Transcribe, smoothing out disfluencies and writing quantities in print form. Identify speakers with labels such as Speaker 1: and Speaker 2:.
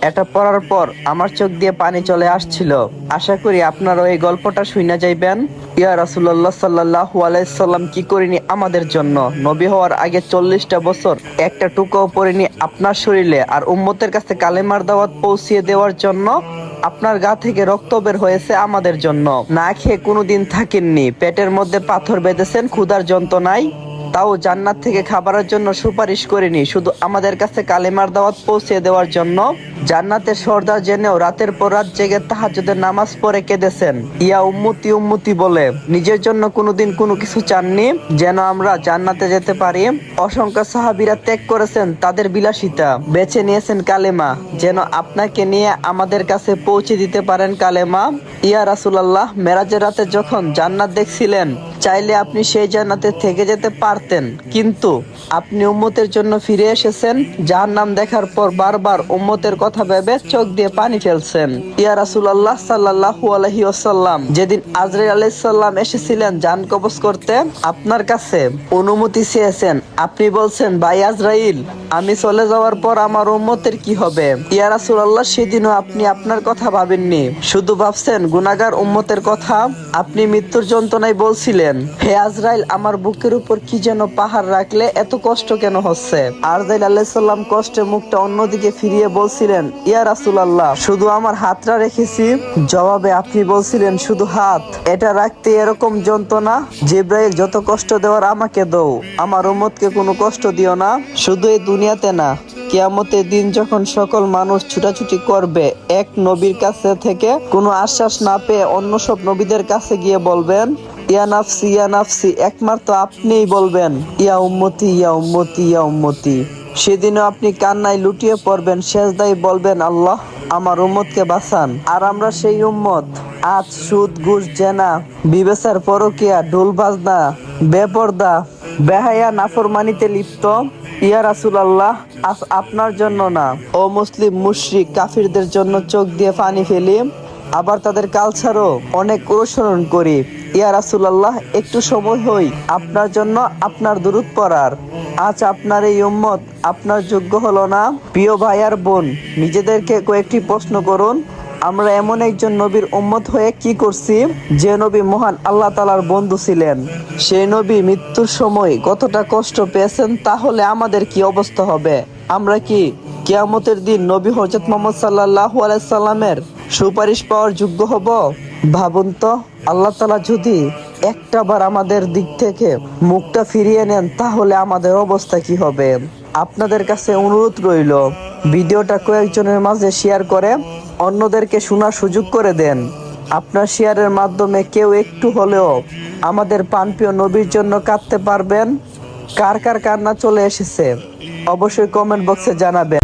Speaker 1: এটা পড়ার পর আমার চোখ দিয়ে পানি চলে আসছিল। আশা করি আপনারা এই গল্পটা শুনে যাইবেন। ইয়া রাসূলুল্লাহ সাল্লাল্লাহু আলাইহি সাল্লাম কি করিনি আমাদের জন্য? নবী হওয়ার আগে 40টা বছর একটা টুকাও পড়েনি আপনার শরীরে, আর উম্মতের কাছে কালেমার দাওয়াত পৌঁছিয়ে দেওয়ার জন্য আপনার গা থেকে রক্ত বের হয়েছে আমাদের জন্য। না খেয়ে কোনোদিন থাকেননি, পেটের মধ্যে পাথর বেঁধেছেন ক্ষুধার যন্ত্রণায়, তাও জান্নাত থেকে খাবারের জন্য সুপারিশ করিনি, শুধু আমাদের কাছে কালেমার দাওয়াত পৌঁছে দেওয়ার জন্য। জান্নাতের সর্দার জেনেও রাতের পর রাত জেগে তাহাজ্জুদের নামাজ পড়ে কেঁদেছেন, ইয়া উম্মতি উম্মতি বলে। নিজের জন্য কোনোদিন কোনো কিছু চাননি, যেন আমরা জান্নাতে যেতে পারি। অসংখ্য সাহাবীরা ত্যাগ করেছেন তাদের বিলাসিতা, বেছে নিয়েছেন কালেমা, যেন আপনাকে নিয়ে আমাদের কাছে পৌঁছে দিতে পারেন কালেমা। ইয়া রাসূলুল্লাহ, মেরাজের রাতে যখন জান্নাত দেখছিলেন, চাইলে আপনি সেই জান্নাতে থেকে যেতে পারতেন, কিন্তু আপনি উম্মতের জন্য ফিরে এসেছেন। জাহান্নাম দেখার পর বারবার উম্মতের কথা ভেবে চোখ দিয়ে পানি ফেলছেন। ইয়া রাসূলুল্লাহ সাল্লাল্লাহু আলাইহি ওয়াসাল্লাম, যেদিন আজরাইল আলাইহিস সালাম এসেছিলেন জান কবজ করতে, আপনার কাছে অনুমতি চেয়েছেন। আপনি বলছেন, ভাই আজরাইল, আমি চলে যাওয়ার পর আমার উম্মতের কি হবে? ইয়া রাসূলুল্লাহ, সেদিনও আপনি আপনার কথা ভাবেননি, শুধু ভাবছেন গুনাহগার উম্মতের কথা। আপনি মৃত্যুর যন্ত্রণায় বলছিলেন, হে আজরাইল, আমার বুকের উপর কি যেন পাহাড় রাখলে এত কষ্ট কেন হচ্ছে? আজরাইল আলাইহিস সালাম কষ্টে মুখটা অন্যদিকে ফিরিয়ে বলছিলেন, ইয়া রাসূলুল্লাহ, শুধু আমার হাতটা রেখেছি। জবাবে আপনি বলছিলেন, শুধু হাত? এটা রাখতে এরকম যন্ত্রণা? জিবরাইল, যত কষ্ট দেওয়ার আমাকে দাও, আমার উম্মতকে কোনো কষ্ট দিও না। শুধু এই দুনিয়াতে না, কিয়ামতের দিন যখন সকল মানুষ ছুটাছুটি করবে এক নবীর কাছে থেকে কোনো আশ্বাস না পেয়ে অন্য সব নবীদের কাছে গিয়ে বলবেন, ইয়া নাফসি ইয়া নাফসি, একমাত্র আপনিই বলবেন, ইয়া উম্মতি ইয়া উম্মতি ইয়া উম্মতি। সেদিনও আপনি কান্নায় লুটিয়ে পড়বেন, সেজদায় বলবেন, আল্লাহ, আমার উম্মতকে বাঁচান। আর আমরা সেই উম্মত আজ সুদ ঘুষ জেনা বিবেচার পরকিয়া ঢোল বাজনা বেপরদা বেহায়া নাফরমানিতে লিপ্ত। ইয়া রাসূলুল্লাহ, আজ আপনার জন্য না, ও মুসলিম মুশরিক কাফিরদের জন্য চোখ দিয়ে পানি ফেলি, আবার তাদের কালচারও অনেক অনুসরণ করি। ইয়া রাসূলুল্লাহ, একটু সময় হই আপনার জন্য আপনার দুরূদ পড়ার। আজ আপনার এই উম্মত আপনার যোগ্য হলো না। প্রিয় ভাই আর বোন, নিজেদেরকে কয়েকটি প্রশ্ন করুন, আমরা এমন একজন নবীর উম্মত হয়ে কি করছি, যে নবী মহান আল্লাহ তাআলার বন্ধু ছিলেন। সেই নবী মৃত্যুর সময় কতটা কষ্ট পেয়েছেন, তাহলে আমাদের কি অবস্থা হবে? আমরা কি কিয়ামতের দিন নবী হযরত মুহাম্মদ সাল্লাল্লাহু আলাইহি সাল্লামের সুপারিশ পাওয়ার যোগ্য হব? ভাবুন তো, আল্লাহ তাআলা যদি একটাবার আমাদের দিক থেকে মুখটা ফিরিয়ে নেন, তাহলে আমাদের অবস্থা কি হবে? আপনাদের কাছে অনুরোধ রইল, ভিডিওটা কয়েকজনের মাঝে শেয়ার করে অন্যদেরকে শোনার সুযোগ করে দেন। আপনার শেয়ারের মাধ্যমে কেউ একটু হলেও আমাদের প্রাণপ্রিয় নবীর জন্য কাঁদতে পারবেন। কার কার কান্না চলে এসেছে অবশ্যই কমেন্ট বক্সে জানাবেন।